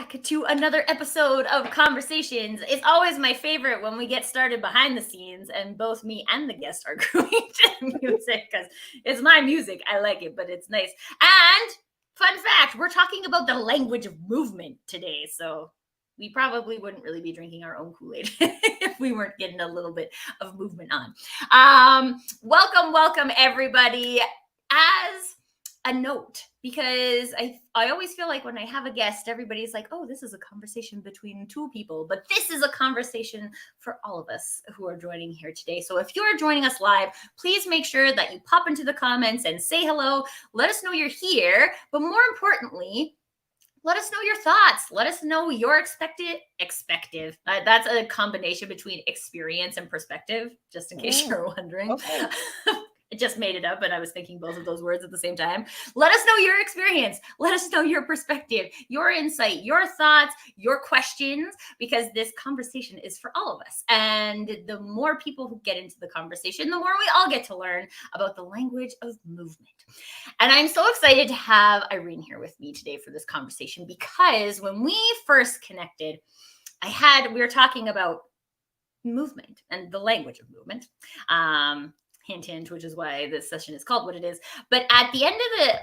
back to another episode of Conversations. It's always my favorite when we get started behind the scenes and both me and the guest are going to music because it's my music. I like it, but it's nice. And fun fact, we're talking about the language of movement today. So we probably wouldn't really be drinking our own Kool-Aid if we weren't getting a little bit of movement on. Welcome, everybody. As a note, because I always feel like when I have a guest, everybody's like, oh, this is a conversation between two people, but this is a conversation for all of us who are joining here today. So if you're joining us live, please make sure that you pop into the comments and say hello. Let us know you're here, but more importantly, let us know your thoughts. Let us know your expective. That's a combination between experience and perspective, just in case you're wondering. Okay. I just made it up and I was thinking both of those words at the same time. Let us know your experience. Let us know your perspective, your insight, your thoughts, your questions, because this conversation is for all of us. And the more people who get into the conversation, the more we all get to learn about the language of movement. And I'm so excited to have Irene here with me today for this conversation, because when we first connected, we were talking about movement and the language of movement. Hint, which is why this session is called what it is. But at the end of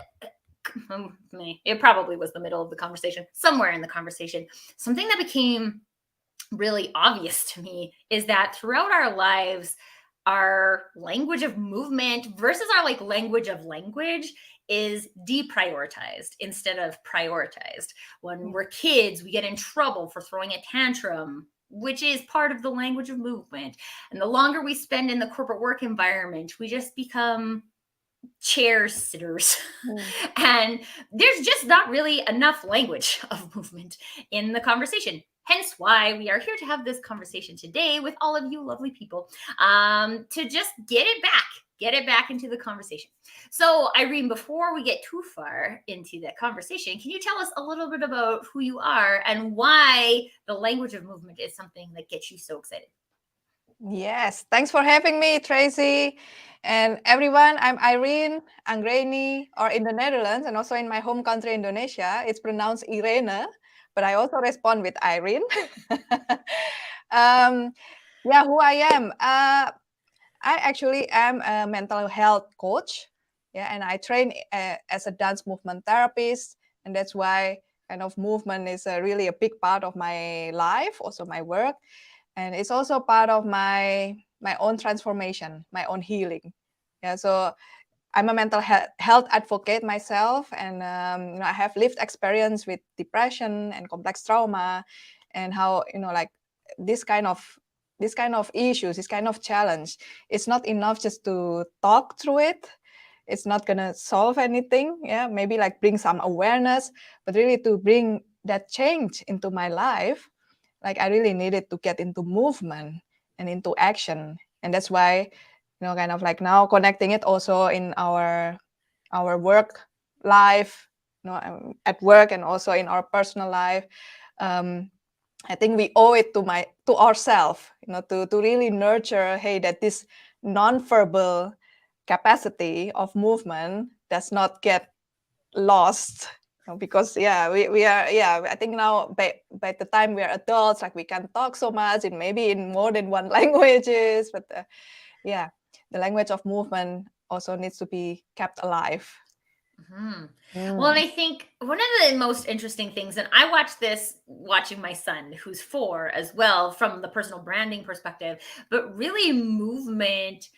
it probably was the middle of the conversation, somewhere in the conversation, something that became really obvious to me is that throughout our lives, our language of movement versus our language of language is deprioritized instead of prioritized. When we're kids, we get in trouble for throwing a tantrum, which is part of the language of movement. And the longer we spend in the corporate work environment, we just become chair sitters. And there's just not really enough language of movement in the conversation. Hence why we are here to have this conversation today with all of you lovely people, to just get it back into the conversation. So Irene, before we get too far into that conversation, can you tell us a little bit about who you are and why the language of movement is something that gets you so excited? Yes, thanks for having me, Tracy. And everyone, I'm Irene Anggreeni, or in the Netherlands, and also in my home country, Indonesia, it's pronounced Irene, but I also respond with Irene. Who I am. I actually am a mental health coach, and I train as a dance movement therapist, and that's why kind of movement is really a big part of my life, also my work. And it's also part of my own transformation, my own healing. Yeah, so I'm a mental health advocate myself, and I have lived experience with depression and complex trauma, and how this kind of issues, this kind of challenge, it's not enough just to talk through it. It's not gonna solve anything. Yeah, maybe bring some awareness, but really to bring that change into my life. I really needed to get into movement and into action. And that's why, now connecting it also in our work life, at work and also in our personal life. I think we owe it to ourselves, to really nurture, that this non-verbal capacity of movement does not get lost. Because we are I think now by the time we are adults, we can talk so much in maybe in more than one languages, but the language of movement also needs to be kept alive. Well, and I think one of the most interesting things, and I watched this watching my son, who's 4 as well, from the personal branding perspective, but really movement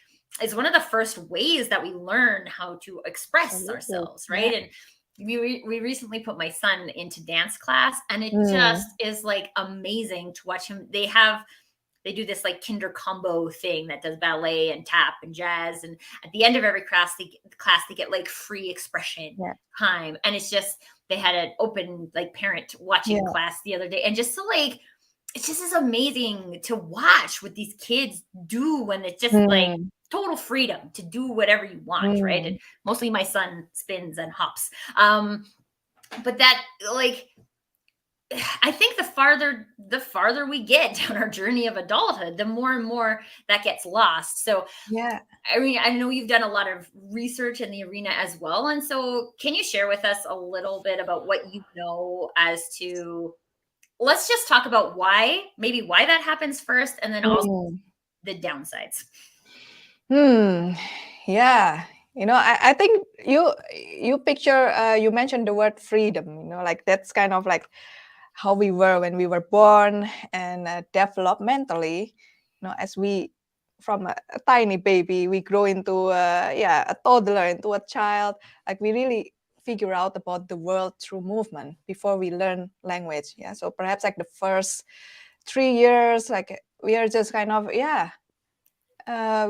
is one of the first ways that we learn how to express ourselves, right? Yeah. And we recently put my son into dance class, and it just is amazing to watch him. They do this kinder combo thing that does ballet and tap and jazz, and at the end of every class they get free expression time, and it's just, they had an open parent watching class the other day, and just it just is amazing to watch what these kids do when it's just total freedom to do whatever you want, right? And mostly my son spins and hops, but that I think the farther we get down our journey of adulthood, the more and more that gets lost. So I mean, I know you've done a lot of research in the arena as well, and so can you share with us a little bit about what you know as to let's just talk about why that happens first, and then also the downsides. Yeah. I think you picture, you mentioned the word freedom, like that's kind of like how we were when we were born, and developmentally, as we, from a tiny baby, we grow into a toddler, into a child, like we really figure out about the world through movement before we learn language. Yeah. So perhaps like the first 3 years, like we are just kind of,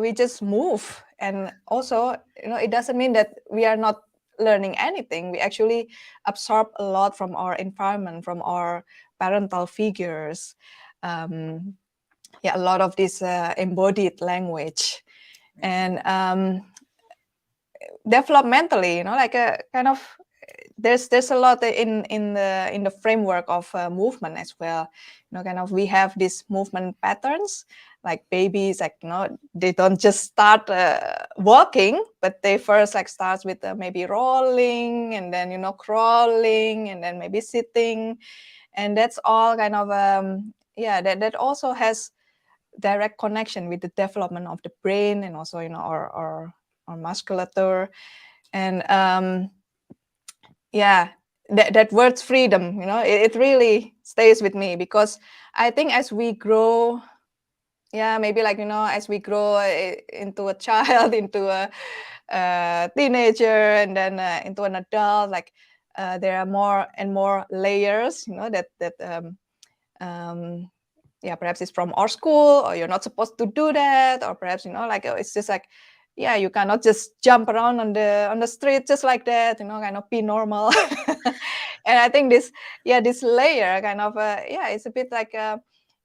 we just move. And also, it doesn't mean that we are not learning anything. We actually absorb a lot from our environment, from our parental figures. A lot of this embodied language. And developmentally, like a kind of, there's a lot in the framework of movement as well. Kind of we have these movement patterns, like babies, like they don't just start walking, but they first like starts with maybe rolling, and then crawling, and then maybe sitting, and that's all kind of that also has direct connection with the development of the brain, and also our musculature. And that word freedom, it really stays with me, because I think as we grow, maybe like as we grow into a child, into a teenager, and then into an adult, like there are more and more layers, perhaps it's from our school, or you're not supposed to do that, or perhaps like it's just like, you cannot just jump around on the street just like that, kind of be normal. And I think this layer kind of it's a bit like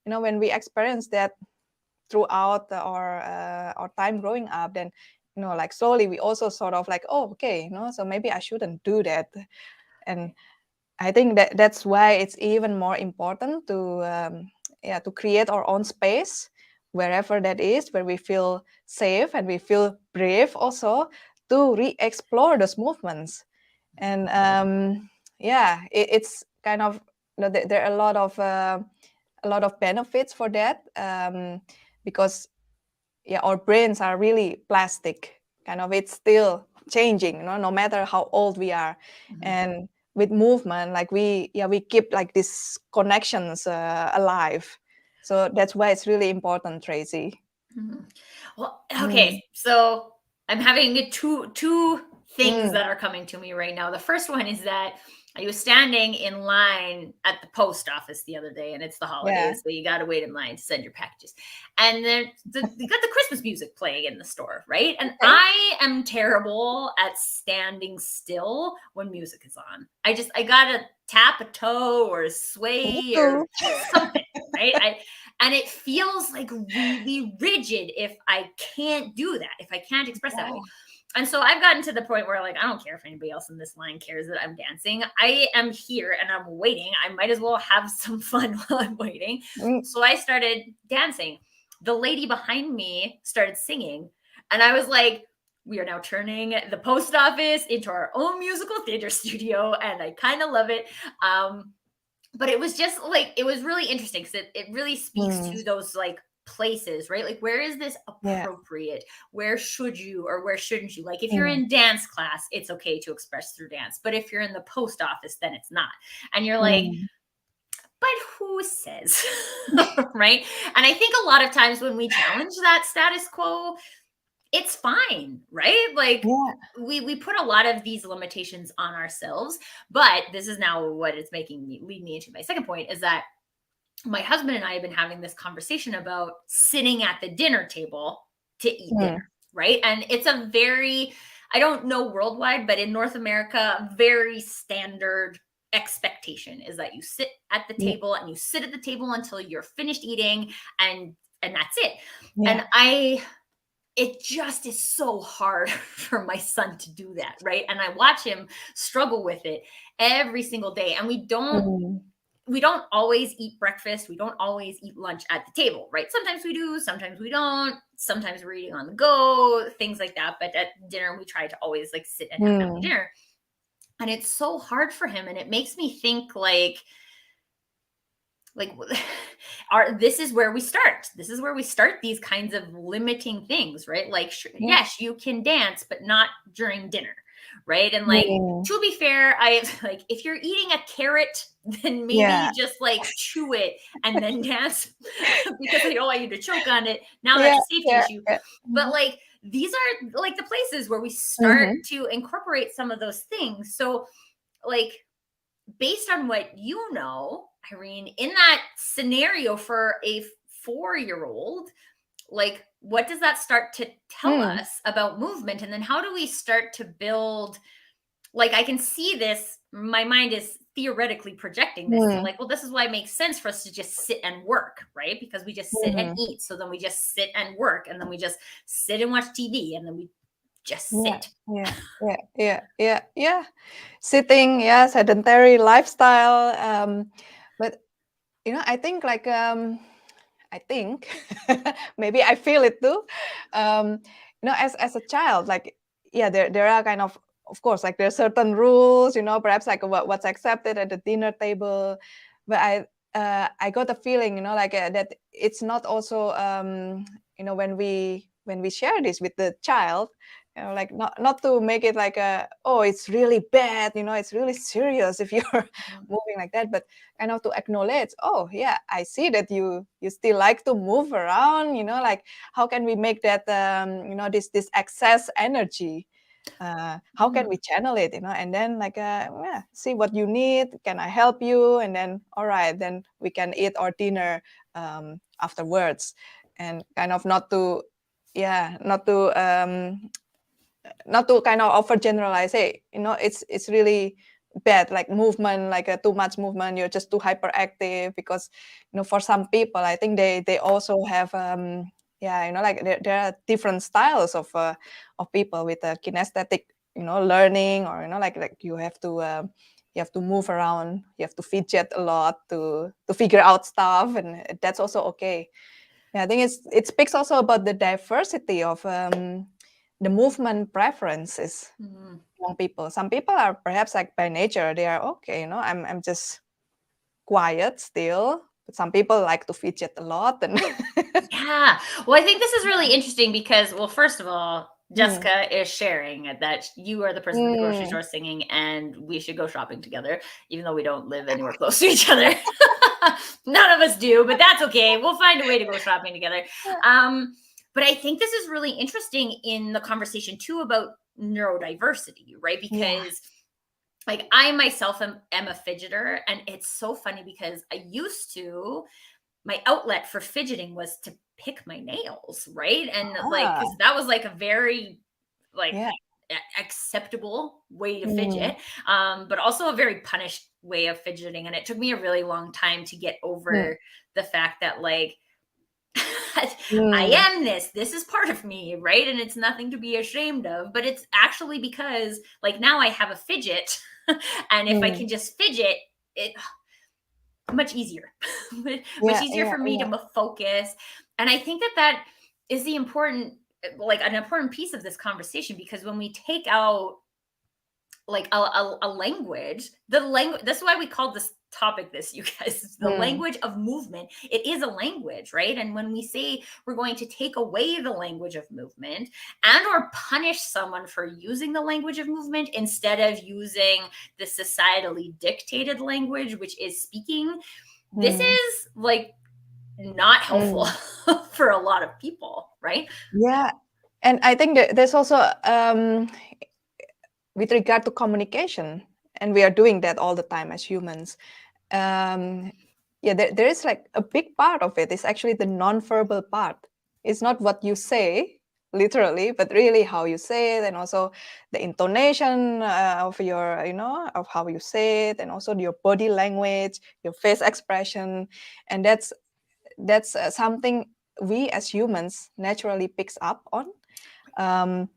when we experience that throughout our time growing up, then like slowly we also sort of like, oh, okay, so maybe I shouldn't do that. And I think that's why it's even more important to create our own space, wherever that is, where we feel safe and we feel brave also to re-explore those movements. And it's kind of, there are a lot of benefits for that, because our brains are really plastic, kind of, it's still changing, no matter how old we are. And with movement, like we keep like these connections alive. So that's why it's really important, Tracy. Well, okay, so I'm having two things that are coming to me right now. The first one is that I was standing in line at the post office the other day, and it's the holidays, so you got to wait in line to send your packages. And then you got the Christmas music playing in the store, right? And I am terrible at standing still when music is on. I gotta tap a toe or sway or something, right? And it feels like really rigid if I can't do that, if I can't express that way. And so I've gotten to the point where, like, I don't care if anybody else in this line cares that I'm dancing. I am here and I'm waiting. I might as well have some fun while I'm waiting. So I started dancing. The lady behind me started singing. And I was like, we are now turning the post office into our own musical theater studio. And I kind of love it. But it was just like, it was really interesting because it really speaks to those like places, right? Like, where is this appropriate? Where should you or where shouldn't you? Like, if you're in dance class, it's okay to express through dance. But if you're in the post office, then it's not. And you're like, but who says? Right? And I think a lot of times when we challenge that status quo, it's fine, right? Like, we put a lot of these limitations on ourselves. But this is now what it's making me lead me into my second point, is that my husband and I have been having this conversation about sitting at the dinner table to eat dinner, right? And it's a very, I don't know worldwide, but in North America, very standard expectation is that you sit at the table and you sit at the table until you're finished eating, and that's it. And it just is so hard for my son to do that, right? And I watch him struggle with it every single day. And we don't always eat breakfast. We don't always eat lunch at the table, right? Sometimes we do, sometimes we don't. Sometimes we're eating on the go, things like that. But at dinner, we try to always like sit and have family dinner. And it's so hard for him. And it makes me think, like, like this is where we start. This is where we start these kinds of limiting things, right? Like, Yeah. yes, you can dance, but not during dinner, right? And like, Mm. to be fair, I like, if you're eating a carrot, then maybe Yeah. just like chew it and then dance, because I don't want you to choke on it. Now Yeah. that's a safety Yeah. issue. Yeah. But like, these are like the places where we start Mhm. to incorporate some of those things. So like, based on what you know, Irene, in that scenario for a 4-year-old, like, what does that start to tell Mm. us about movement? And then how do we start to build, like, I can see this, my mind is theoretically projecting this to Mm. like, well, this is why it makes sense for us to just sit and work, right? Because we just sit and Mhm. eat. So then we just sit and work, and then we just sit and watch TV, and then we just Yeah. sit. Yeah. Yeah. Yeah. Yeah. Yeah. Sitting, yeah, sedentary lifestyle. But I think like I think maybe I feel it too. As a child, like yeah, there are kind of course, like there are certain rules, perhaps like what's accepted at the dinner table. But I got a feeling, like that it's not also when we share this with the child, like not to make it like oh, it's really bad, it's really serious if you're moving like that, but kind of to acknowledge, oh yeah, I see that you still like to move around, like how can we make that this excess energy, how can we channel it, and then like yeah, see what you need, can I help you, and then all right, then we can eat our dinner afterwards, and kind of not to yeah not to kind of overgeneralize, hey, it's really bad, like movement, like too much movement, you're just too hyperactive, because for some people, I think they also have yeah, like there are different styles of people with a kinesthetic learning, or like you have to move around, you have to fidget a lot to figure out stuff, and that's also okay. Yeah, I think it speaks also about the diversity of the movement preferences among people. Some people are perhaps like by nature they are okay, I'm just quiet still, but some people like to fidget a lot, and Yeah. Well, I think this is really interesting because, well, first of all, mm, Jessica is sharing that you are the person at the grocery mm, store singing, and we should go shopping together, even though we don't live anywhere close to each other. None of us do, but that's okay. We'll find a way to go shopping together. Um, but I think this is really interesting in the conversation too about neurodiversity, right? yeah, Because like, I myself am a fidgeter, and it's so funny because I used to, my outlet for fidgeting was to pick my nails, right? And like, ah, because that was like a very like yeah, acceptable way to mm, fidget, but also a very punished way of fidgeting. And it took me a really long time to get mm, over the fact that like I mm, am this. This is part of me, right? And it's nothing to be ashamed of. But it's actually because like now I have a fidget, and if I mm, can just fidget, it much easier, much yeah, easier yeah, for me yeah, to focus. And I think that is the important, like an important piece of this conversation, because when we take out like a language, the language, that's why we called this topic this, you guys, the mm, language of movement. It is a language, right? And when we say we're going to take away the language of movement and or punish someone for using the language of movement instead of using the societally dictated language, which is speaking, this mm, is like not helpful mm. for a lot of people, right? Yeah, and I think that there's also with regard to communication, and we are doing that all the time as humans. um, yeah, there is like a big part of it is actually the non-verbal part. It's not what you say literally, but really how you say it, and also the intonation of your, of how you say it, and also your body language, your face expression, and that's something we as humans naturally picks up on. Um,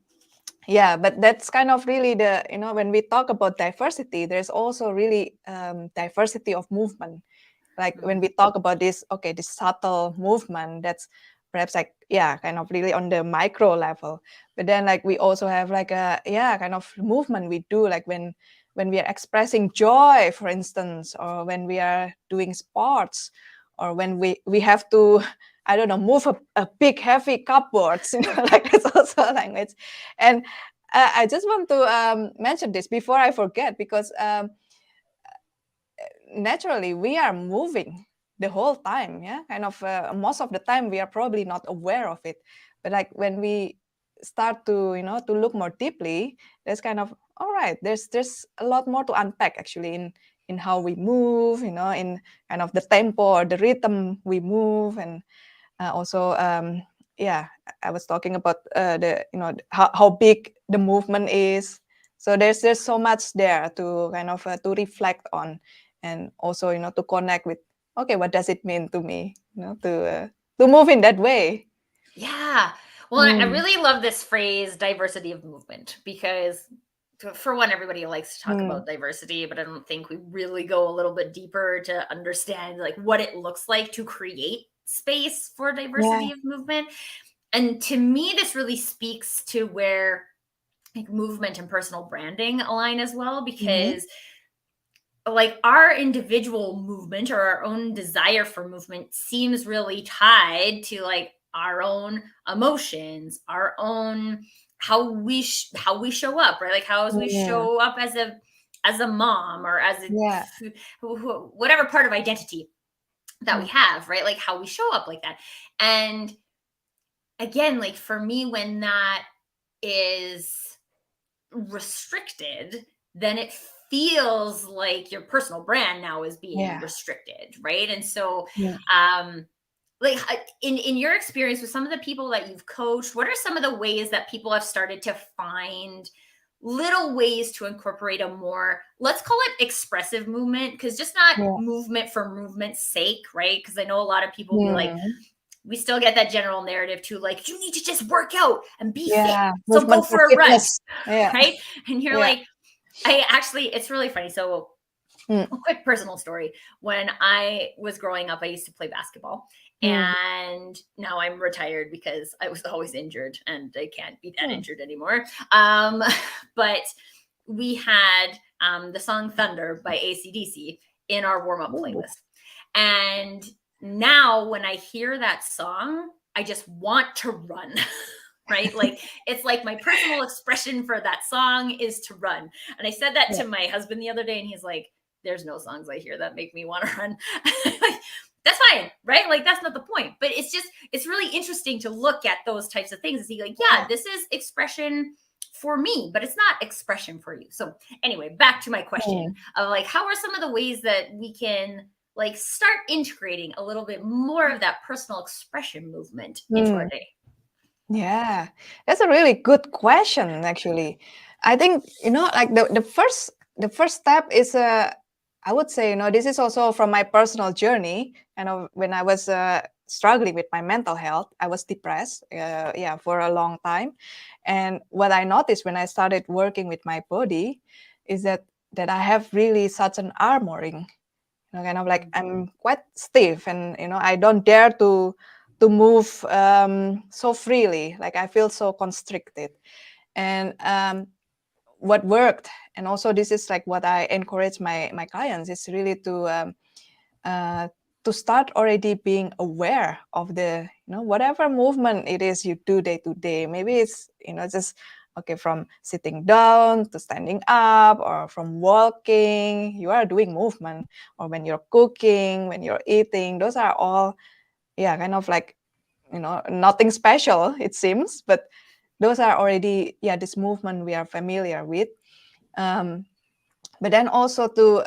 yeah, but that's kind of really the, when we talk about diversity, there's also really diversity of movement. Like when we talk about this, okay, this subtle movement, that's perhaps like, yeah, kind of really on the micro level. But then like we also have like a, yeah, kind of movement we do, like when when we are expressing joy, for instance, or when we are doing sports, or when we have to, I don't know, move a big heavy cupboards, like that's also a language. And I just want to mention this before I forget, because naturally we are moving the whole time, yeah, kind of most of the time we are probably not aware of it, but like when we start to to look more deeply, there's kind of, all right, there's a lot more to unpack actually in how we move, in kind of the tempo or the rhythm we move. And also yeah, I was talking about the how big the movement is. So there's so much there to kind of to reflect on, and also to connect with, okay, what does it mean to me, to move in that way. Yeah. Well, I really love this phrase, diversity of movement, because for one, everybody likes to talk about diversity, but I don't think we really go a little bit deeper to understand like what it looks like to create space for diversity of movement. And to me, this really speaks to where like movement and personal branding align as well, because like our individual movement or our own desire for movement seems really tied to like our own emotions, our own how we show up, right? Like how we show up as a mom or as a Yeah. whatever part of identity that we have, right? Like how we show up like that. And again, like for me, when that is restricted, then it feels like your personal brand now is being restricted, right? And so like in your experience with some of the people that you've coached, what are some of the ways that people have started to find little ways to incorporate a more, let's call it expressive movement, because just not movement for movement's sake, right? Because I know a lot of people be like, we still get that general narrative too, like you need to just work out and be fit, so go movement for a run, Yeah. right? And you're like, I actually, it's really funny. So a quick personal story. When I was growing up, I used to play basketball, and now I'm retired because I was always injured and I can't be that injured anymore. But we had the song Thunder by AC/DC in our warm-up playlist. And now when I hear that song, I just want to run. Right? Like it's like my personal expression for that song is to run. And I said that to my husband the other day, and he's like, there's no songs I hear that make me want to run. Like, that's fine, right? Like that's not the point. But it's really interesting to look at those types of things and see like, yeah, this is expression for me, but it's not expression for you. So anyway, back to my question of like, how are some of the ways that we can like start integrating a little bit more of that personal expression movement into our day? Yeah, that's a really good question, actually. I think, like the first step is, I would say, this is also from my personal journey. When I was struggling with my mental health, I was depressed, for a long time. And what I noticed when I started working with my body is that I have really such an armoring, kind of like I'm quite stiff, and I don't dare to move so freely. Like I feel so constricted. And what worked, and also this is like what I encourage my clients, is really to start already being aware of the whatever movement it is you do day to day. Maybe it's just okay, from sitting down to standing up, or from walking, you are doing movement, or when you're cooking, when you're eating, those are all kind of like nothing special, it seems, but those are already this movement we are familiar with. But then also to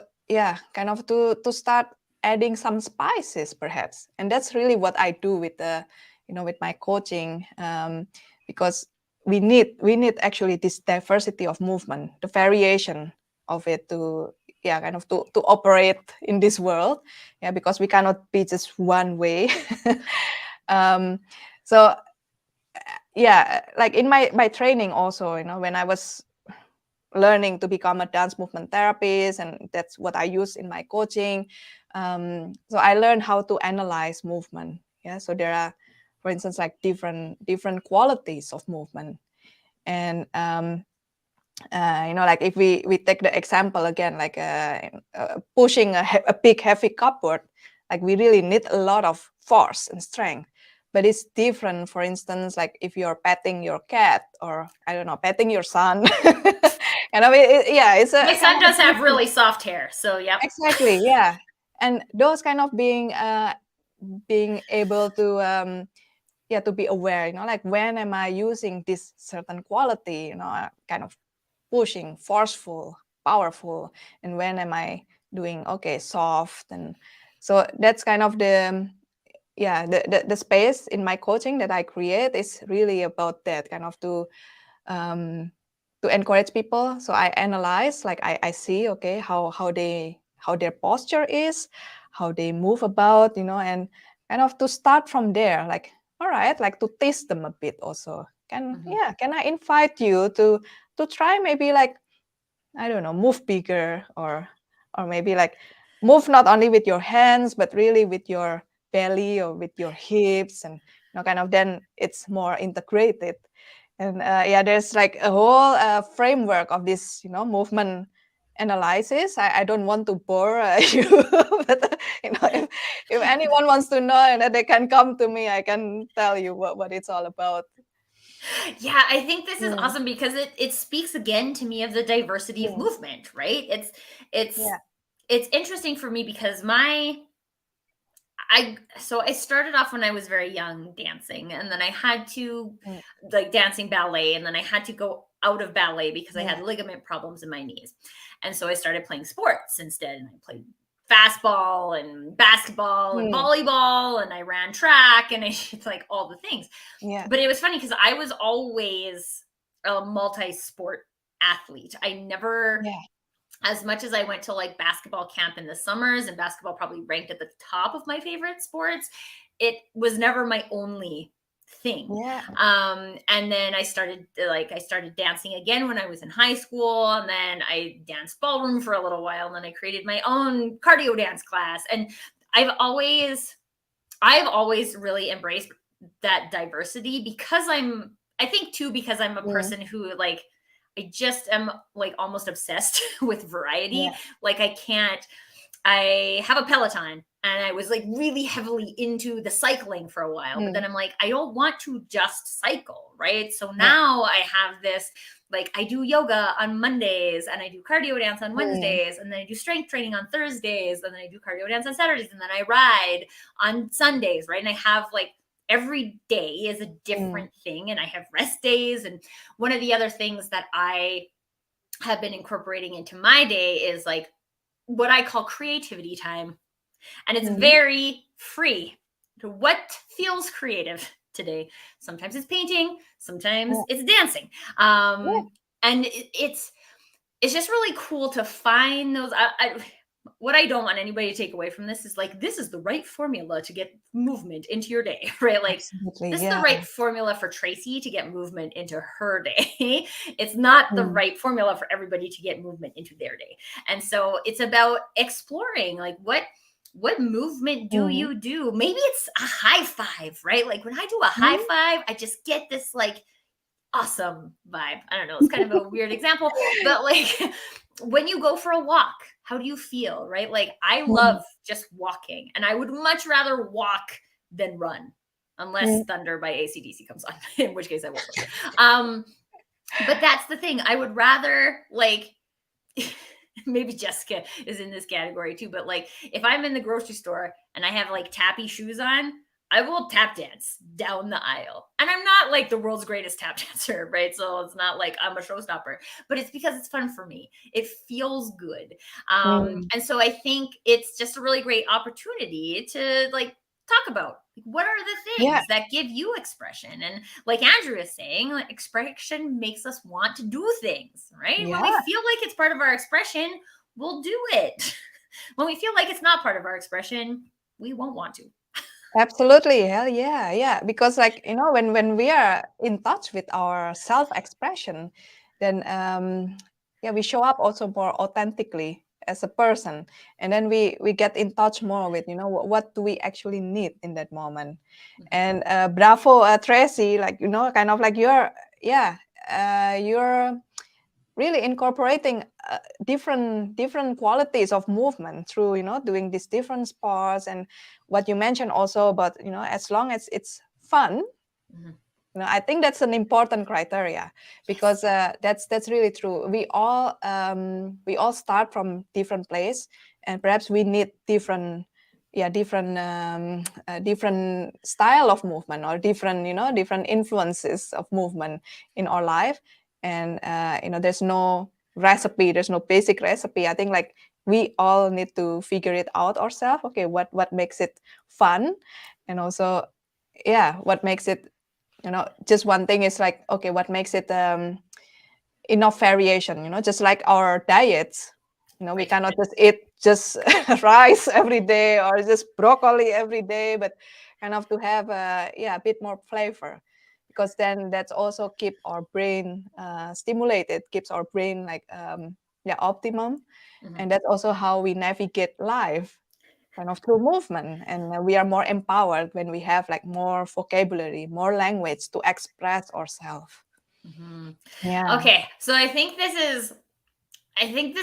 kind of to start adding some spices perhaps, and that's really what I do with the with my coaching, because we need actually this diversity of movement, the variation of it, to kind of to operate in this world, because we cannot be just one way. So like in my training also, when I was learning to become a dance movement therapist, and that's what I use in my coaching. So I learned how to analyze movement. So there are, for instance, like different qualities of movement, and like if we take the example again, like pushing a big heavy cupboard, like we really need a lot of force and strength. But it's different, for instance, like if you're petting your cat, or I don't know, petting your son. And I mean, it's a My kind son of a does have different. really soft hair, so yep. Exactly, yeah. And those kind of being able to to be aware, like when am I using this certain quality, kind of pushing, forceful, powerful, and when am I doing soft. And so that's kind of the space in my coaching that I create is really about that, kind of um, to encourage people. So I analyze, like I see, okay, how their posture is, how they move about, and kind of to start from there, like, all right, like to test them a bit also. Can I invite you to try, maybe like, I don't know, move bigger, or maybe like move not only with your hands but really with your belly or with your hips, and kind of then it's more integrated. And there's like a whole framework of this, movement analysis. I don't want to bore you, but if anyone wants to know, and they can come to me, I can tell you what it's all about. Yeah, I think this is Mm, awesome because it speaks again to me of the diversity of mm, movement, right? It's yeah. it's interesting for me because I started off when I was very young dancing, and then I had to, Mm, like, dancing ballet, and then I had to go out of ballet because I yeah. had ligament problems in my knees. And so I started playing sports instead, and I played fastball and basketball and Mm, volleyball, and I ran track, and it's like all the things. yeah. But it was funny because I was always a multi-sport athlete. I never, Yeah. as much as I went to like basketball camp in the summers, and basketball probably ranked at the top of my favorite sports, it was never my only thing. Yeah. And then I started dancing again when I was in high school, and then I danced ballroom for a little while, and then I created my own cardio dance class. And I've always I've always really embraced that diversity because I think too, because I'm a Mm, person who, like, I just am like almost obsessed with variety. yeah. Like, I have a Peloton, and I was like really heavily into the cycling for a while, but then Mm, I'm like, I don't want to just cycle, right? So yeah. now I have this, like, I do yoga on Mondays, and I do cardio dance on Mm, Wednesdays, and then I do strength training on Thursdays, and then I do cardio dance on Saturdays, and then I ride on Sundays, right? And I have like every day is a mm, different thing, and I have rest days. And one of the other things that I have been incorporating into my day is like what I call creativity time. And it's mhm. very free to what feels creative today. Sometimes it's painting, sometimes Yeah. it's dancing. Yeah. And it's just really cool to find those. What I don't want anybody to take away from this is like, this is the right formula to get movement into your day, right? Like, Absolutely. this is the Yeah. right formula for Tracy to get movement into her day. It's not the Mm, right formula for everybody to get movement into their day. And so it's about exploring, like, what movement do mhm, you do? Maybe it's a high five, right? Like, when I do a high mhm. five, I just get this like awesome vibe. I don't know, it's kind of a weird example, but like, when you go for a walk, how do you feel, right? Like, I Mm, love just walking, and I would much rather walk than run, unless mm, Thunder by AC/DC comes on, in which case I will run. But that's the thing. I would rather, like, maybe Jessica is in this category too, but like, if I'm in the grocery store and I have like tappy shoes on, I will tap dance down the aisle. And I'm not like the world's greatest tap dancer, right? So it's not like I'm a showstopper, but it's because it's fun for me. It feels good. mm. And so I think it's just a really great opportunity to like talk about, like, what are the Yeah. things that give you expression. And like Andrew is saying, like, expression makes us want to do things, right? When we Yeah. feel like it's part of our expression, we'll do it. When we feel like it's not part of our expression, we won't want to. Absolutely. Hell yeah. Yeah. Because like, when we are in touch with our self-expression, then we show up also more authentically as a person. And then we get in touch more with, what do we actually need in that moment. Mhm. And bravo, Tracy, like, kind of like you're really incorporating different qualities of movement through, doing these different sports. And what you mentioned also about, as long as it's fun, I think that's an important criteria, because that's really true. We all start from different place, and perhaps we need different style of movement, or different influences of movement in our life. And there's no recipe, there's no basic recipe. I think like we all need to figure it out ourselves. Okay, what makes it fun, and also what makes it, just one thing is like, okay, what makes it enough variation, just like our diets. We cannot just eat just rice every day, or just broccoli every day, but kind of to have a bit more flavor, because then that's also keep our brain stimulated, keeps our brain like optimum. And that's also how we navigate life, kind of through movement. And we are more empowered when we have like more vocabulary, more language to express ourselves. Yeah. Okay, so I think this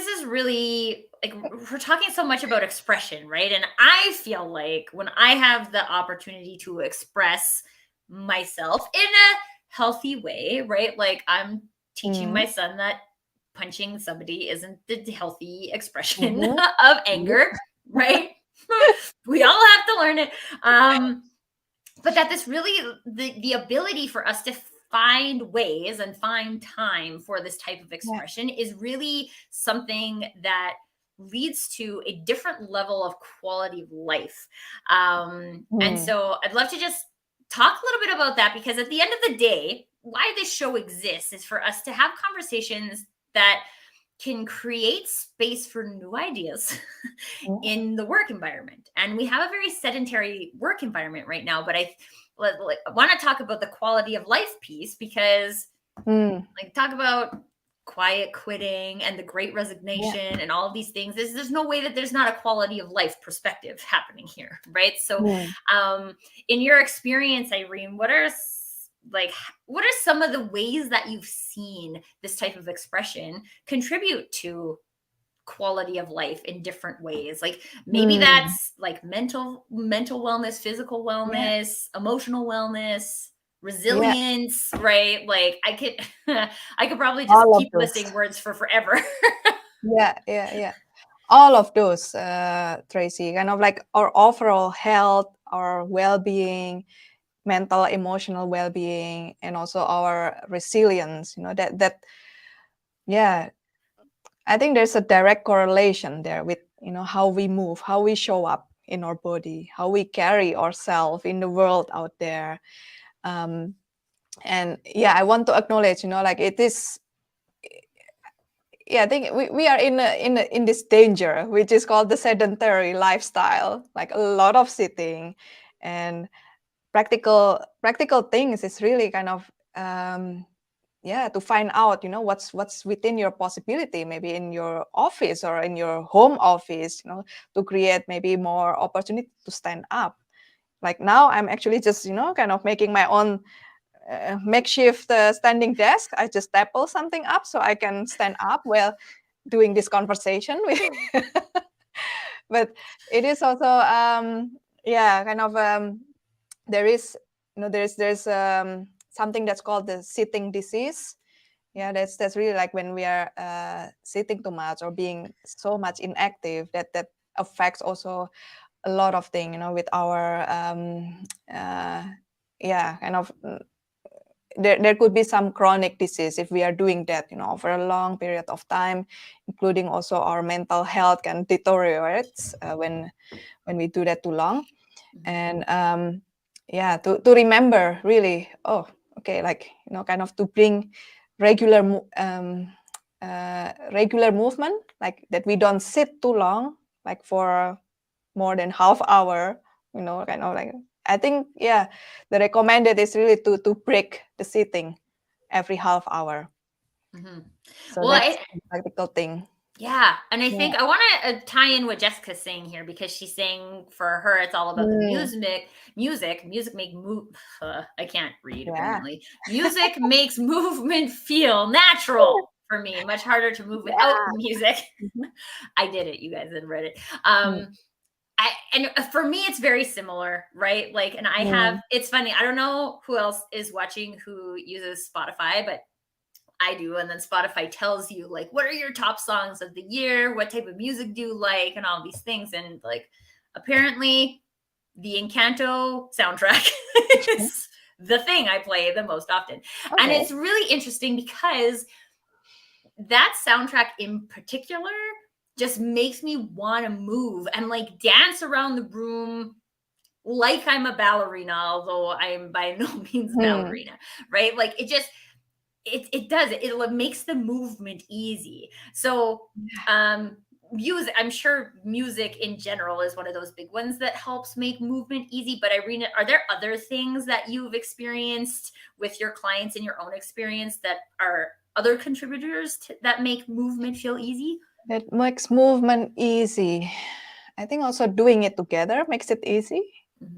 is really, like, we're talking so much about expression, right? And I feel like when I have the opportunity to express myself in a healthy way, right? Like, I'm teaching my son that punching somebody isn't the healthy expression of anger, right? We all have to learn it. But that this really, the ability for us to find ways and find time for this type of expression is really something that leads to a different level of quality of life. And so I'd love to just talk a little bit about that, because at the end of the day, why this show exists is for us to have conversations that can create space for new ideas in the work environment. And we have a very sedentary work environment right now, but I want to talk about the quality of life piece, because like, talk about quiet quitting and the great resignation and all of these things. There's no way that there's not a quality of life perspective happening here, right? So in your experience, Irene, what are some of the ways that you've seen this type of expression contribute to quality of life in different ways? Like, maybe that's like mental wellness, physical wellness, emotional wellness, resilience, right? Like, I could probably just keep listing words for forever. All of those, Tracy, kind of like our overall health, our well-being, mental, emotional well-being, and also our resilience. I think there's a direct correlation there with, how we move, how we show up in our body, how we carry ourselves in the world out there. And I want to acknowledge, like, it is, I think we are in this danger, which is called the sedentary lifestyle, like a lot of sitting. And practical things is really kind of to find out, what's within your possibility, maybe in your office or in your home office, to create maybe more opportunity to stand up. Like now I'm actually just, kind of making my own makeshift standing desk. I just staple something up so I can stand up while doing this conversation with but it is also kind of there is, there's something that's called the sitting disease. That's really like when we are sitting too much or being so much inactive, that affects also a lot of things, with our kind of there could be some chronic disease if we are doing that, over a long period of time, including also our mental health can deteriorate when we do that too long. And to remember really, like, kind of to bring regular movement, like that we don't sit too long, like for more than half hour, kind of like, I think the recommended is really to break the sitting every half hour. So Well, that's a practical thing. Yeah. And I think I want to tie in what Jessica's saying here, because she's saying for her, it's all about the music make move. I can't read, apparently. Music makes movement feel natural for me. Much harder to move without Yeah. music. Mhm. I did it. You guys had read it. Mm. And for me, it's very similar, right? Like, and Mm. it's funny. I don't know who else is watching who uses Spotify, but I do. And then Spotify tells you, like, what are your top songs of the year? What type of music do you like? And all these things. And like, apparently, the Encanto soundtrack is the thing I play the most often. And Okay. it's really interesting because that soundtrack in particular just makes me want to move and like dance around the room like I'm a ballerina, although I am by no means a Mm. ballerina, right? Like it does it makes the movement easy. So music, I'm sure music in general is one of those big ones that helps make movement easy. But Irene, are there other things that you've experienced with your clients in your own experience that are other contributors that make movement feel easy? That makes movement easy. I think also doing it together makes it easy.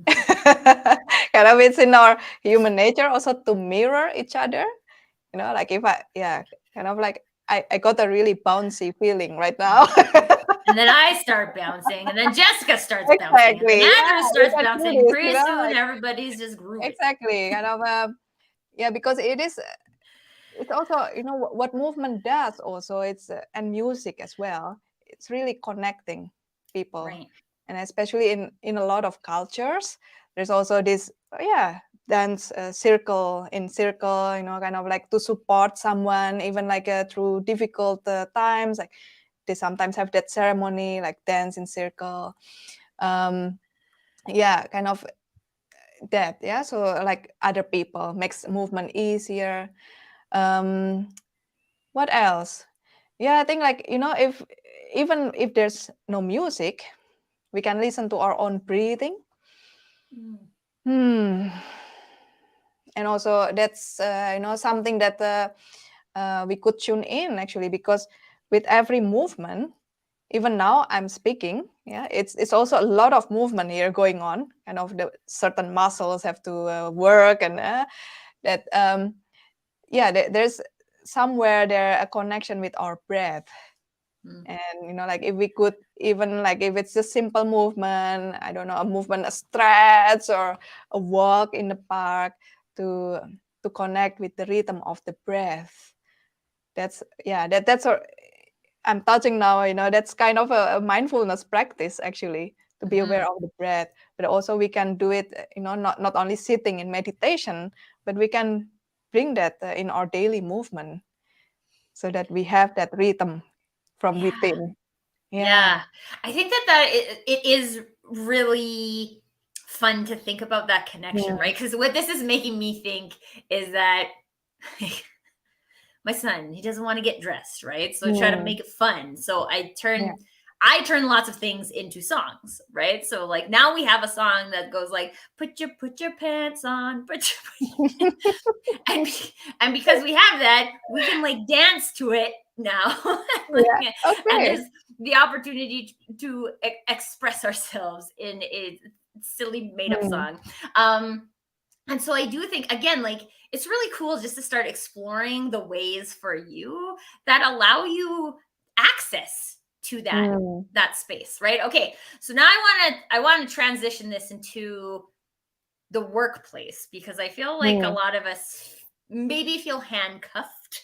Kind of it's in our human nature also to mirror each other. You know, like if kind of like I got a really bouncy feeling right now. And then I start bouncing, and then Jessica starts bouncing, and then Exactly. Yeah, Andrew we starts can do bouncing. this, you Pretty know, soon, like everybody's just grooving. exactly. Kind of yeah, because it's also, you know, what movement does also, it's and music as well, it's really connecting people. Right. And especially in a lot of cultures, there's also this dance circle, you know, kind of like to support someone even like through difficult times. Like they sometimes have that ceremony like dance in circle. Kind of that. Yeah, so like other people makes movement easier. What else? Yeah, I think like, you know, if even if there's no music, we can listen to our own breathing. And also that's you know, something that we could tune in actually, because with every movement, even now I'm speaking, yeah, it's also a lot of movement here going on. Kind of the certain muscles have to work, and that there's somewhere there a connection with our breath. And you know, like if we could even like if it's a simple movement, I don't know, a movement, a stretch, or a walk in the park to connect with the rhythm of the breath. That's that's what I'm touching now. You know, that's kind of a mindfulness practice actually, to be aware of the breath. But also we can do it, you know, not only sitting in meditation, but we can bring that in our daily movement, so that we have that rhythm from within. Yeah. I think that it is really fun to think about that connection, right? Because what this is making me think is that my son, he doesn't want to get dressed, right? So I try to make it fun. So I turn lots of things into songs, right? So like now we have a song that goes like put your pants on, and because we have that, we can like dance to it now. Yeah. And Okay. there's the opportunity to express ourselves in a silly made up song. And so I do think, again, like it's really cool just to start exploring the ways for you that allow you access to that space, right? Okay, so now I want to transition this into the workplace, because I feel like a lot of us maybe feel handcuffed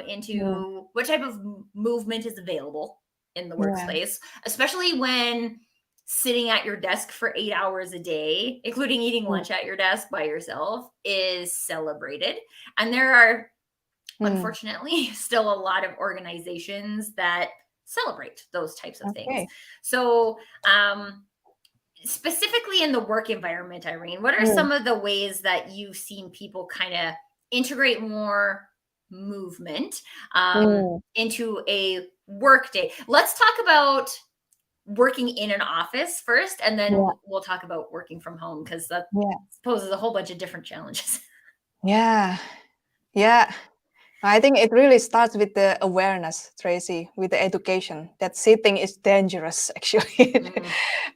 into what type of movement is available in the workplace, especially when sitting at your desk for 8 hours a day, including eating lunch at your desk by yourself, is celebrated. And there are, unfortunately, still a lot of organizations that celebrate those types of things. Okay. So, specifically in the work environment, Irene, what are some of the ways that you've seen people kind of integrate more movement into a work day? Let's talk about working in an office first, and then we'll talk about working from home, because that poses a whole bunch of different challenges. Yeah. I think it really starts with the awareness, Tracy, with the education that sitting is dangerous, actually.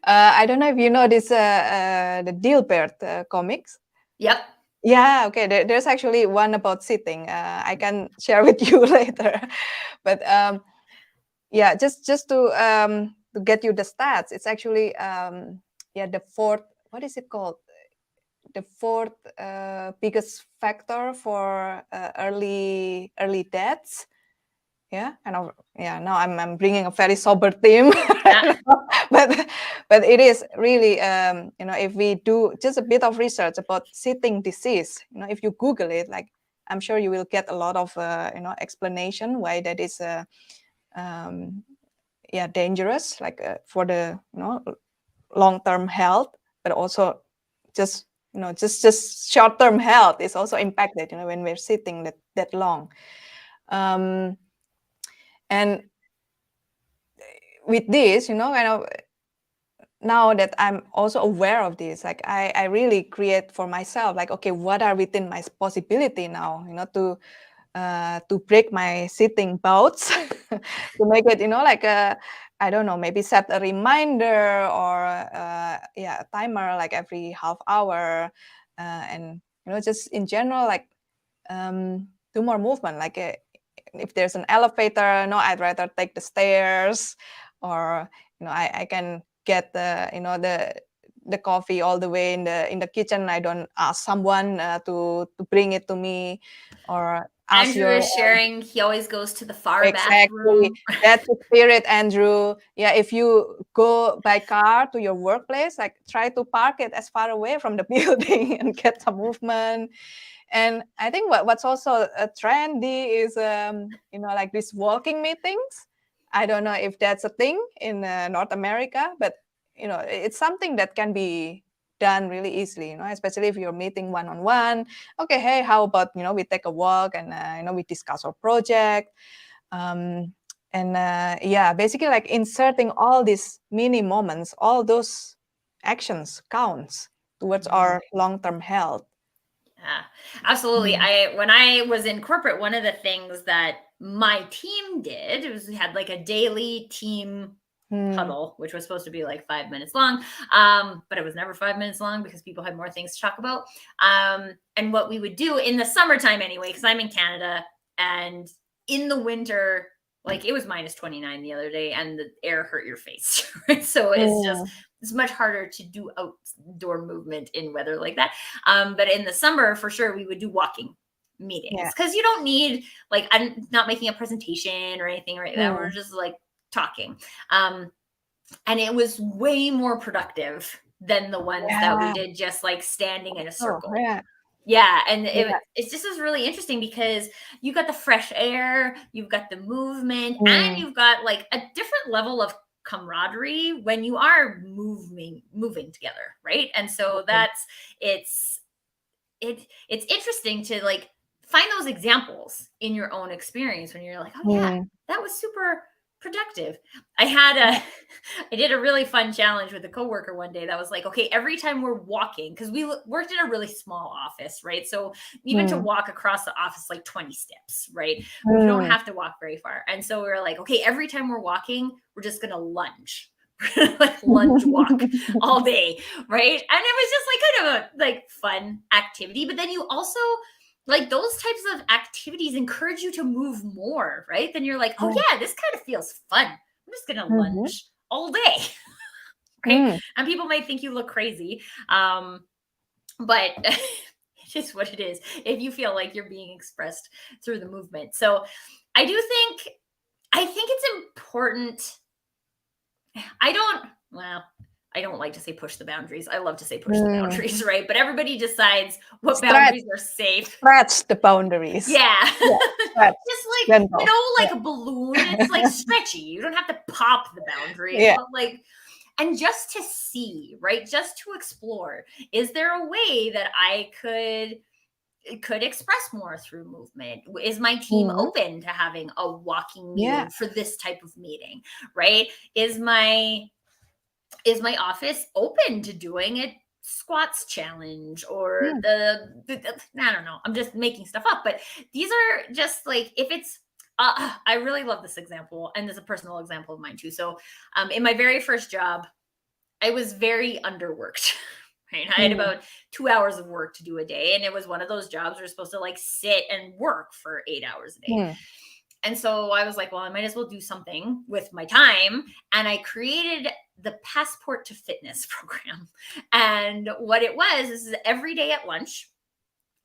I don't know if you know this, the Dilbert comics. Yep. Yeah, okay. There's actually one about sitting. I can share with you later. But yeah, just to get you the stats, it's actually yeah, the fourth, what is it called? The fourth biggest factor for early deaths. Yeah, kind of. Yeah, now I'm bringing a very sober theme, Yeah. but it is really you know, if we do just a bit of research about sitting disease, you know, if you Google it, like I'm sure you will get a lot of you know, explanation why that is um, yeah, dangerous, like for the, you know, long-term health, but also just, you know, just short-term health is also impacted, you know, when we're sitting that long. And with this, you know, kind of, now that I'm also aware of this, like I really create for myself, like, okay, what are within my possibility now, you know, to break my sitting bouts, to make it, you know, like I don't know, maybe set a reminder or yeah, a timer like every half hour, and you know, just in general, like do more movement. Like if there's an elevator, no, I'd rather take the stairs, or you know, I can get the, you know, the coffee all the way in the kitchen. I don't ask someone to bring it to me, or ask Andrew your is sharing he always goes to the far exactly, bathroom. that's the spirit, Andrew. Yeah, if you go by car to your workplace, like try to park it as far away from the building and get some movement. And I think what's also trendy is you know, like these walking meetings. I don't know if that's a thing in North America, but you know, it's something that can be done really easily, you know, especially if you're meeting one on one. Okay, hey, how about, you know, we take a walk and you know, we discuss our project. um, and yeah, basically like inserting all these mini moments, all those actions counts towards Mhm. our long-term health. Yeah, absolutely. Mm. When I was in corporate, one of the things that my team did was we had like a daily team Mm. huddle, which was supposed to be like 5 minutes long. But it was never 5 minutes long because people had more things to talk about. And what we would do in the summertime anyway, because I'm in Canada, and in the winter, like it was minus 29 the other day and the air hurt your face. Right. So Mm. it's much harder to do outdoor movement in weather like that. But in the summer, for sure, we would do walking Yeah. meetings because you don't need, like, I'm not making a presentation or anything right now. We're Mm. just like talking. Um, and it was way more productive than the ones that we Yeah. did just like standing in a Oh, circle. yeah. Yeah, and Yeah. it just was really interesting because you got the fresh air, you've got the movement, and Mm. you've got like a different level of camaraderie when you are moving together, right? And so it's it's interesting to like find those examples in your own experience when you're like, oh yeah, Mm. that was super productive. I had Yeah. a I did a really fun challenge with a coworker one day that was like, okay, every time we're walking, because we worked in a really small office, right? So even to Mm. walk across the office like 20 steps, right? You don't Mm. have to walk very far. And so we were like, okay, every time we're walking, we're just gonna lunge. Like lunge walk all day, right? And it was just like kind of a like fun activity. But then you also, like, those types of activities encourage you to move more, right? Then you're like, oh Yeah. yeah, this kind of feels fun. I'm just gonna Mhm. lunge all day. Right? Mm. And people might think you look crazy. But it is what it is if you feel like you're being expressed through the movement. So I do think I think it's important. I don't, well, I don't like to say push the boundaries. I love to say push the Mm. boundaries, right? But everybody decides what Stretch, boundaries are safe. stretch the boundaries. Yeah. Yeah, stretch, Just like, gentle. like Yeah. a balloon, it's like stretchy. You don't have to pop the boundary, Yeah. but like, and just to see, right? Just to explore. Is there a way that I could express more through movement? Is my team Mhm. open to having a walking Yeah. meeting for this type of meeting, right? Is my office open to doing a squats challenge or Yeah. I don't know. I'm just making stuff up, but these are just like, if it's I really love this example, and there's a personal example of mine too. So in my very first job, I was very underworked. right? I had about 2 hours of work to do a day. And it was one of those jobs where you're supposed to like sit and work for 8 hours a day. And so I was like, well, I might as well do something with my time. And I created the Passport to Fitness program. And what it was is every day at lunch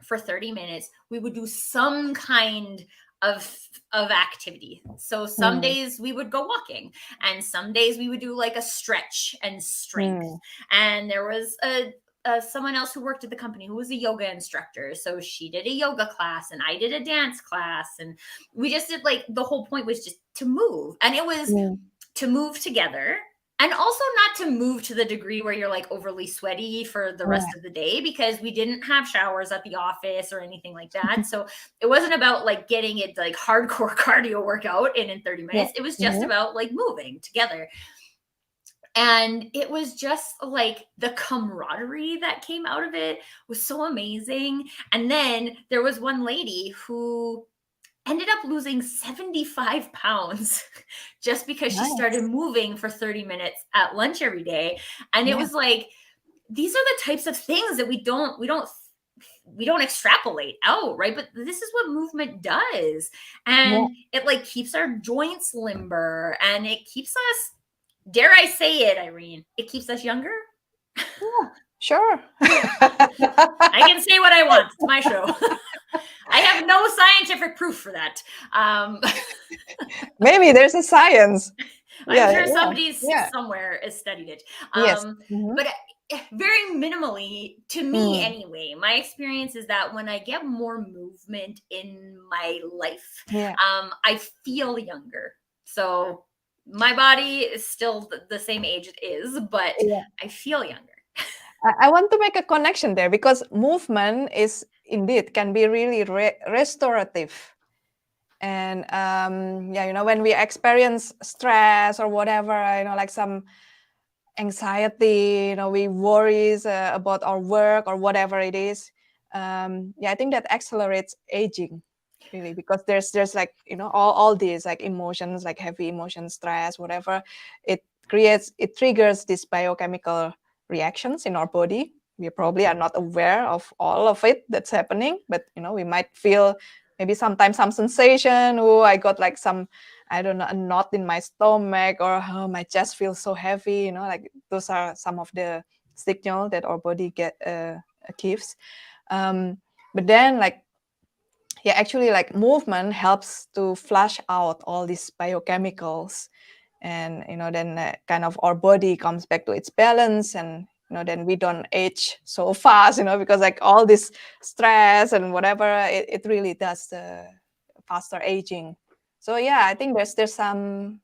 for 30 minutes, we would do some kind of activity. So some days we would go walking, and some days we would do like a stretch and strength. And there was someone else who worked at the company who was a yoga instructor. So she did a yoga class and I did a dance class. And we just did like, the whole point was just to move. And it was to move together, and also not to move to the degree where you're like overly sweaty for the rest of the day, because we didn't have showers at the office or anything like that. So it wasn't about like getting it like hardcore cardio workout in 30 minutes. It was just about like moving together. And it was just like the camaraderie that came out of it was so amazing. And then there was one lady who ended up losing 75 pounds just because she started moving for 30 minutes at lunch every day. And it was like, these are the types of things that we don't extrapolate out, right? But this is what movement does. And it like keeps our joints limber, and it keeps us, dare I say it, Irene, it keeps us younger. Sure. I can say what I want. It's my show. I have no scientific proof for that. Maybe there's a science. I'm sure somebody somewhere has studied it. But very minimally, to me anyway, my experience is that when I get more movement in my life, I feel younger. So my body is still the same age it is, but I feel younger. I want to make a connection there, because movement is indeed can be really restorative. And when we experience stress or whatever, like some anxiety, we worries about our work or whatever it is. I think that accelerates aging, really, because there's like, all these like emotions, like heavy emotions, stress, whatever. It triggers these biochemical reactions in our body. We probably are not aware of all of it that's happening, but we might feel maybe sometimes some sensation. Oh, I got like some, I don't know, a knot in my stomach, or my chest feels so heavy. Like those are some of the signals that our body gives. But then actually like movement helps to flush out all these biochemicals, and then kind of our body comes back to its balance, and then we don't age so fast, because like all this stress and whatever, it really does faster aging. So I think there's some,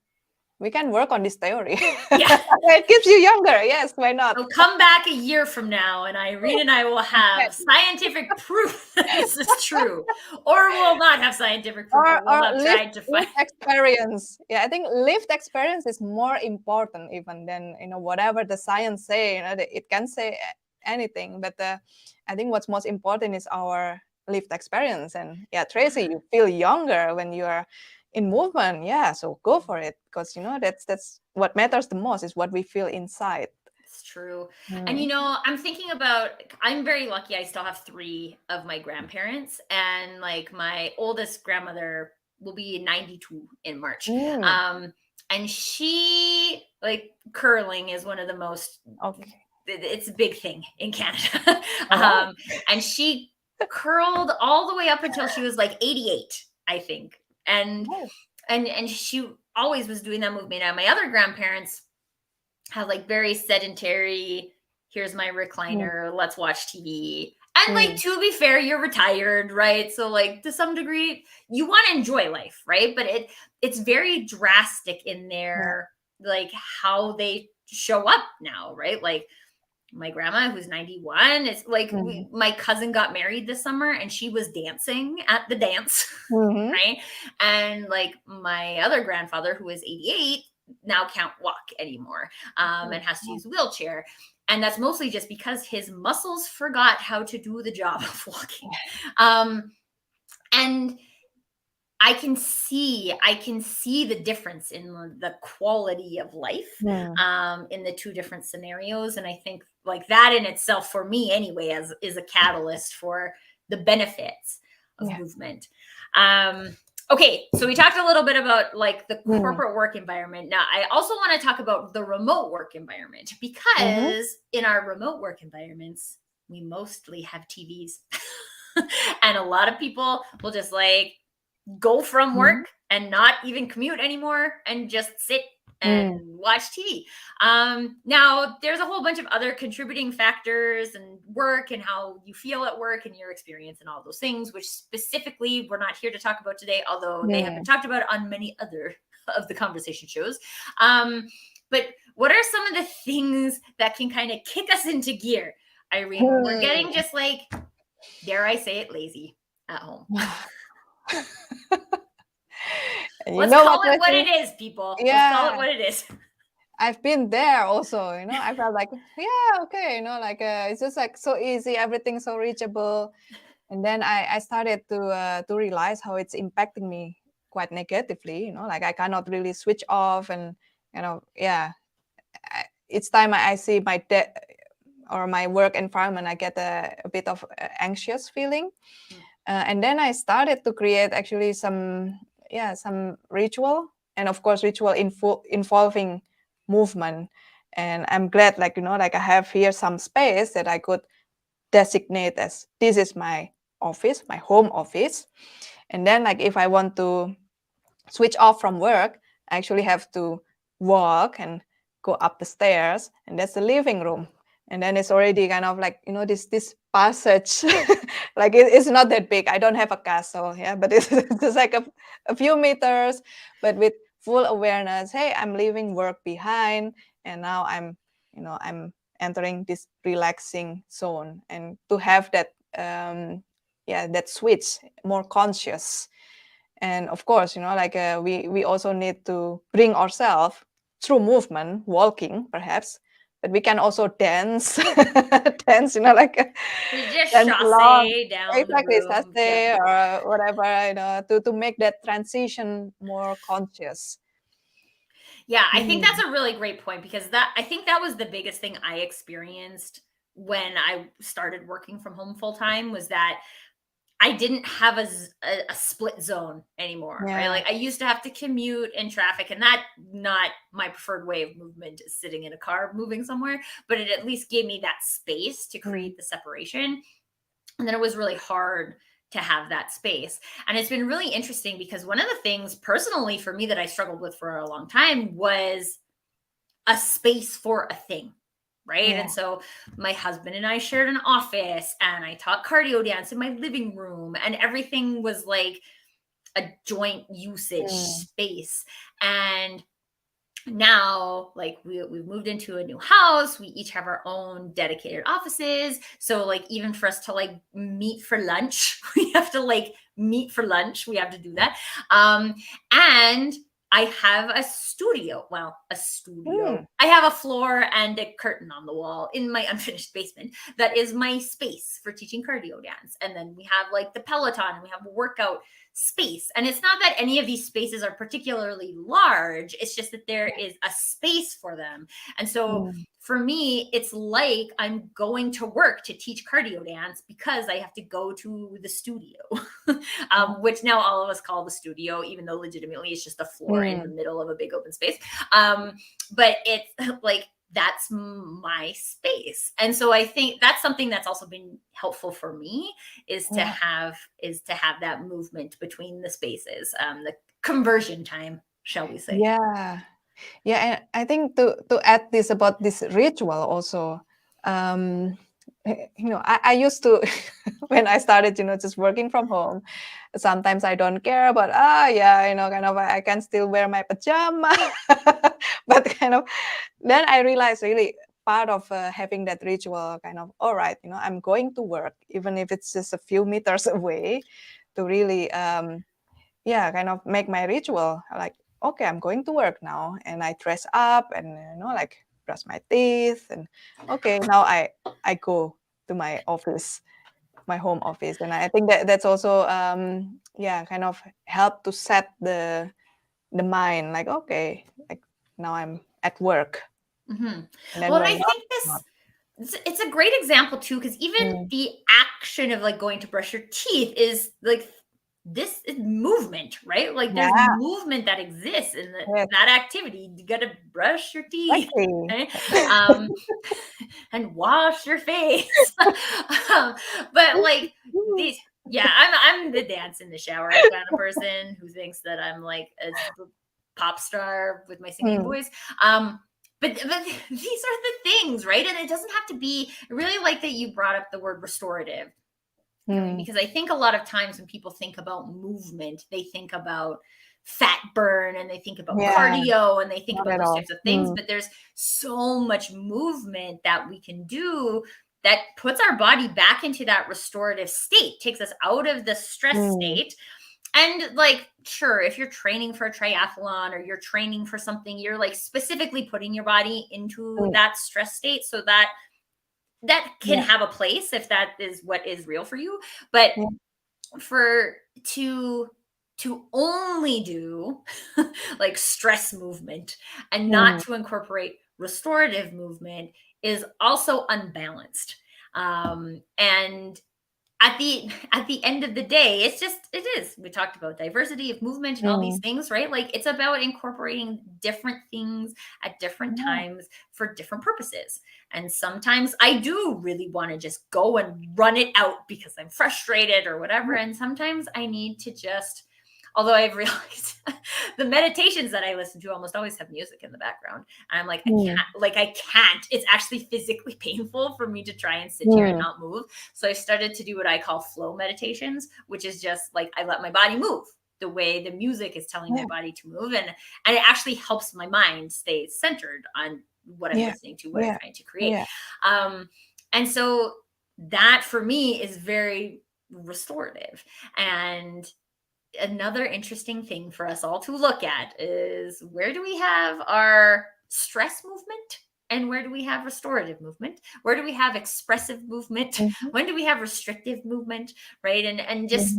we can work on this theory. It keeps you younger. Yes, why not? So come back a year from now, and Irene and I will have scientific proof that this is true, or we'll not have scientific proof. We'll have tried to find experience. I think lived experience is more important even than whatever the science say. It can say anything, but I think what's most important is our lived experience. And Tracy, you feel younger when you are in movement. So go for it, because that's what matters the most, is what we feel inside. It's true. And I'm thinking about, I'm very lucky I still have 3 of my grandparents, and like my oldest grandmother will be 92 in March. And she, like, curling is one of the most, it's a big thing in Canada. And she curled all the way up until she was like 88, I think. And she always was doing that movement. And my other grandparents have like very sedentary, here's my recliner, let's watch TV. And like, to be fair, you're retired, right? So like, to some degree, you want to enjoy life, right? But it's very drastic in their like how they show up now, right? Like my grandma, who's 91, is like, my cousin got married this summer and she was dancing at the dance, right? And like my other grandfather, who is 88, now can't walk anymore, and has to use a wheelchair. And that's mostly just because his muscles forgot how to do the job of walking. And I can see the difference in the quality of life in the two different scenarios. And I think like that in itself, for me anyway, as is a catalyst for the benefits of Yeah. movement. Okay, so we talked a little bit about like the Mm. corporate work environment. Now I also want to talk about the remote work environment, because in our remote work environments we mostly have TVs. And a lot of people will just like go from work and not even commute anymore and just sit and watch TV. Now, there's a whole bunch of other contributing factors and work and how you feel at work and your experience and all those things, which specifically we're not here to talk about today, although they have been talked about on many other of the conversation shows. But what are some of the things that can kind of kick us into gear, Irene, when we're getting just like, dare I say it, lazy at home? Let's call it what it is, people. Let's call it what it is. I've been there also, I felt like, yeah, okay, like it's just like so easy, everything's so reachable. And then I started to realize how it's impacting me quite negatively, like I cannot really switch off. And, each time I see my or my work environment, I get a bit of anxious feeling. And then I started to create actually some ritual, and of course ritual involving movement. And I'm glad, like I have here some space that I could designate as this is my office, my home office. And then like if I want to switch off from work, I actually have to walk and go up the stairs, and that's the living room. And then it's already kind of like this passage. Like it's not that big. I don't have a castle, but it's just like a few meters, but with full awareness. Hey, I'm leaving work behind, and now I'm entering this relaxing zone. And to have that that switch, more conscious. And of course, like we also need to bring ourselves through movement, walking perhaps, but we can also dance, dance, like just dance along, chasse down exactly, the room. chasse or whatever, to make that transition more conscious. Yeah, I think that's a really great point, because I think that was the biggest thing I experienced when I started working from home full time, was that I didn't have a split zone anymore, right? Like I used to have to commute in traffic, and that not my preferred way of movement is sitting in a car moving somewhere, but it at least gave me that space to create the separation. And then it was really hard to have that space. And it's been really interesting, because one of the things personally for me that I struggled with for a long time was a space for a thing. Right. And so my husband and I shared an office, and I taught cardio dance in my living room, and everything was like a joint usage space. And now, like we've moved into a new house, we each have our own dedicated offices. So like even for us to like meet for lunch, we have to like meet for lunch. We have to do that. And I have a studio. Well, a studio. I have a floor and a curtain on the wall in my unfinished basement. That is my space for teaching cardio dance. And then we have like the Peloton, and we have a workout space. And it's not that any of these spaces are particularly large. It's just that there is a space for them. And so for me, it's like I'm going to work to teach cardio dance, because I have to go to the studio, which now all of us call the studio, even though legitimately it's just a floor in the middle of a big open space. But it's like, that's my space. And so I think that's something that's also been helpful for me, is to have that movement between the spaces, the conversion time, shall we say. And I think to add this about this ritual also, I used to, when I started, just working from home, sometimes I don't care about, kind of, I can still wear my pajama, but kind of, then I realized really part of having that ritual, kind of, all right, I'm going to work, even if it's just a few meters away, to really, kind of make my ritual like, okay, I'm going to work now, and I dress up and like brush my teeth, and okay, now I go to my office. my home office, and I think that that's also kind of help to set the mind, like, okay, like now I'm at work, and then Well, and when I think not. it's a great example too, because even the action of like going to brush your teeth is like this is movement, right? Like there's Yeah, movement that exists in yes, that activity. You got to brush your teeth, exactly. right? And wash your face. But like these, yeah, I'm the dance in the shower kind of person who thinks that I'm like a pop star with my singing voice. But these are the things, right? And it doesn't have to be. I really like that you brought up the word restorative, because I think a lot of times when people think about movement, they think about fat burn and they think about cardio and they think Not about at those all. types of things. But there's so much movement that we can do that puts our body back into that restorative state, takes us out of the stress state. And like, sure, if you're training for a triathlon or you're training for something, you're like specifically putting your body into that stress state, so that can have a place if that is what is real for you. But for to only do like stress movement and not to incorporate restorative movement is also unbalanced. And at the end of the day, it is, we talked about diversity of movement and all these things, right? Like it's about incorporating different things at different times for different purposes. And sometimes I do really want to just go and run it out because I'm frustrated or whatever, and sometimes I need to just, although I've realized the meditations that I listen to almost always have music in the background. And I'm like, I can't. It's actually physically painful for me to try and sit here and not move. So I started to do what I call flow meditations, which is just like I let my body move the way the music is telling my body to move. And it actually helps my mind stay centered on what I'm listening to, what I'm trying to create. And so that for me is very restorative. And another interesting thing for us all to look at is, where do we have our stress movement and where do we have restorative movement? Where do we have expressive movement? When do we have restrictive movement? Right. And just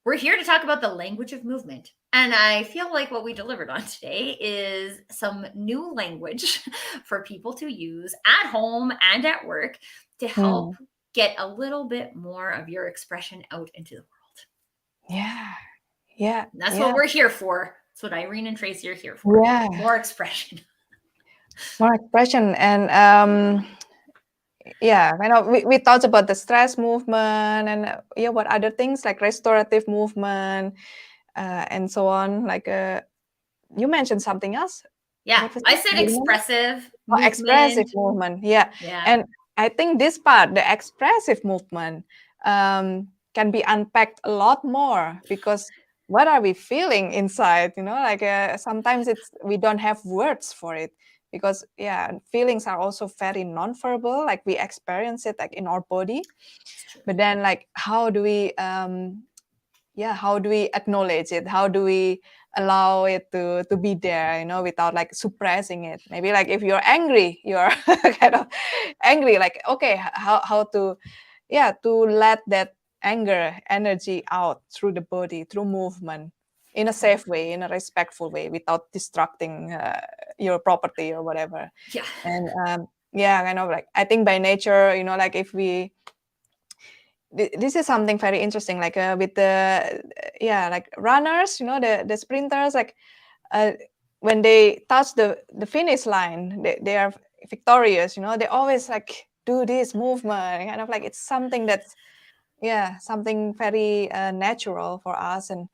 we're here to talk about the language of movement. And I feel like what we delivered on today is some new language for people to use at home and at work to help get a little bit more of your expression out into the world. Yeah. That's what we're here for. That's what Irene and Tracy are here for. More expression. More expression. And kind of we talked about the stress movement and what other things like restorative movement and so on. Like you mentioned something else. Yeah, I said expressive movement. Expressive movement. Yeah. And I think this part, the expressive movement, can be unpacked a lot more, because what are we feeling inside? Like sometimes we don't have words for it, because feelings are also very nonverbal. Like we experience it like in our body, but then like how do we acknowledge it? How do we allow it to be there, without like suppressing it? Maybe like if you're angry, you're kind of angry, like, okay, how to let that anger energy out through the body, through movement, in a safe way, in a respectful way, without distracting your property or whatever. And kind of like, I think by nature, like if we, this is something very interesting, like with the like runners, the sprinters, like when they touch the finish line, they are victorious. They always like do this movement, kind of like it's something that's something very natural for us. And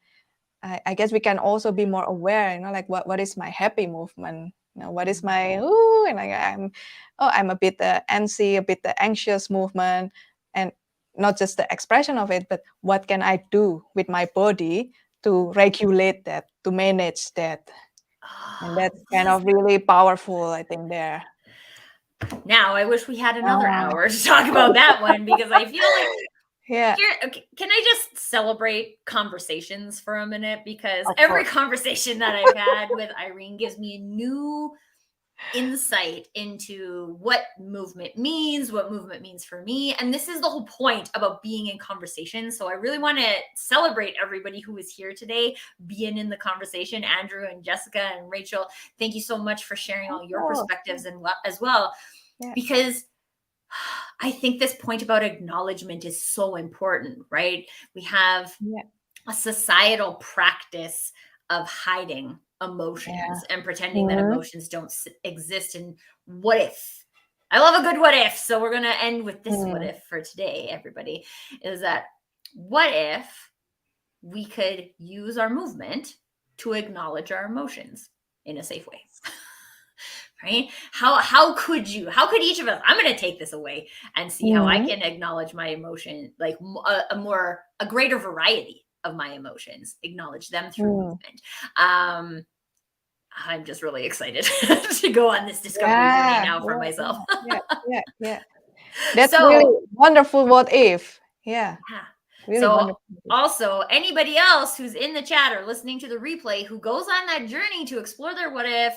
I guess we can also be more aware, like what is my happy movement, what is my and like I'm a bit antsy, a bit anxious movement, and not just the expression of it, but what can I do with my body to regulate that, to manage that. And that's kind of really powerful, I think, there. Now, I wish we had another hour to talk about that one, because I feel like okay, can I just celebrate conversations for a minute? Because every conversation that I've had with Irene gives me a new insight into what movement means, what movement means for me. And this is the whole point about being in conversation. So I really want to celebrate everybody who is here today, being in the conversation. Andrew and Jessica and Rachel, thank you so much for sharing all your perspectives and as well, because I think this point about acknowledgement is so important, right? We have a societal practice of hiding emotions and pretending that emotions don't exist. And what if? I love a good what if. So we're going to end with this what if for today, everybody, is that what if we could use our movement to acknowledge our emotions in a safe way? Right? How could each of us, I'm going to take this away and see how I can acknowledge my emotion, like a greater variety of my emotions, acknowledge them through movement. I'm just really excited to go on this discovery journey now for myself. That's really wonderful. What if? Really so wonderful. Also, anybody else who's in the chat or listening to the replay who goes on that journey to explore their what if,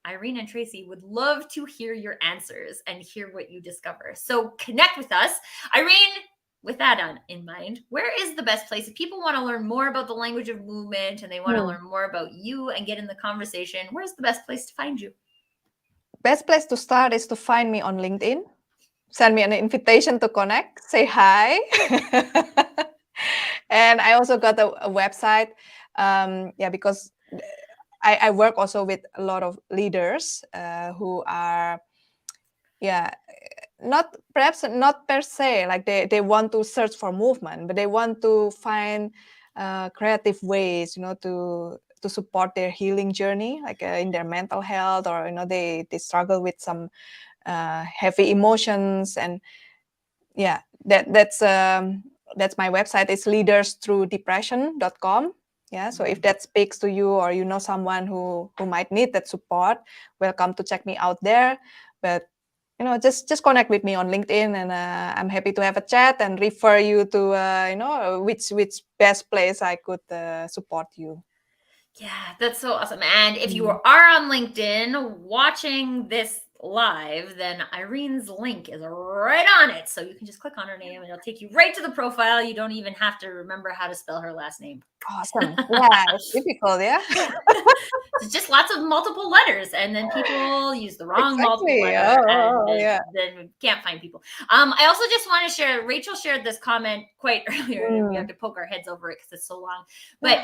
Irene and Tracy would love to hear your answers and hear what you discover. So connect with us. Irene, with that in mind, where is the best place if people want to learn more about the language of movement and they want to learn more about you and get in the conversation? Where's the best place to find you? Best place to start is to find me on LinkedIn. Send me an invitation to connect. Say hi. And I also got a website. Because I work also with a lot of leaders who are, not per se like they want to search for movement, but they want to find creative ways, to support their healing journey, like in their mental health, or they struggle with some heavy emotions, and that's my website. It's leadersthroughdepression.com. So if that speaks to you, or someone who might need that support, welcome to check me out there. But just connect with me on LinkedIn, and I'm happy to have a chat and refer you to which best place I could support you. Yeah, that's so awesome. And if you are on LinkedIn watching this live, then Irene's link is right on it. So you can just click on her name and it'll take you right to the profile. You don't even have to remember how to spell her last name. Awesome. Yeah, it's difficult, It's just lots of multiple letters, and then people use the wrong multiple letter, and then can't find people. I also just want to share, Rachel shared this comment quite earlier, and we have to poke our heads over it because it's so long. But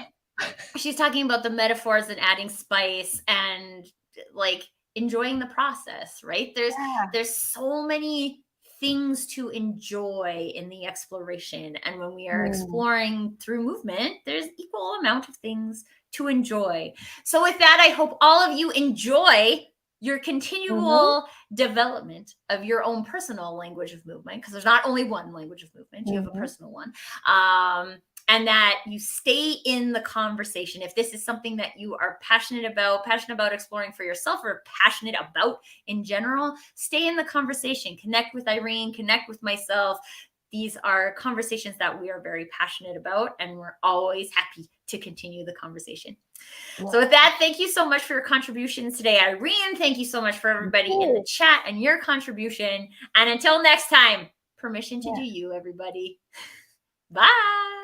she's talking about the metaphors and adding spice and like enjoying the process, right? There's so many things to enjoy in the exploration, and when we are exploring through movement, there's equal amount of things to enjoy. So with that, I hope all of you enjoy your continual development of your own personal language of movement, because there's not only one language of movement, you have a personal one. And that you stay in the conversation. If this is something that you are passionate about exploring for yourself, or passionate about in general, stay in the conversation. Connect with Irene, connect with myself. These are conversations that we are very passionate about, and we're always happy to continue the conversation. So with that, thank you so much for your contributions today, Irene. Thank you so much for everybody in the chat and your contribution. And until next time, permission to do you, everybody. Bye.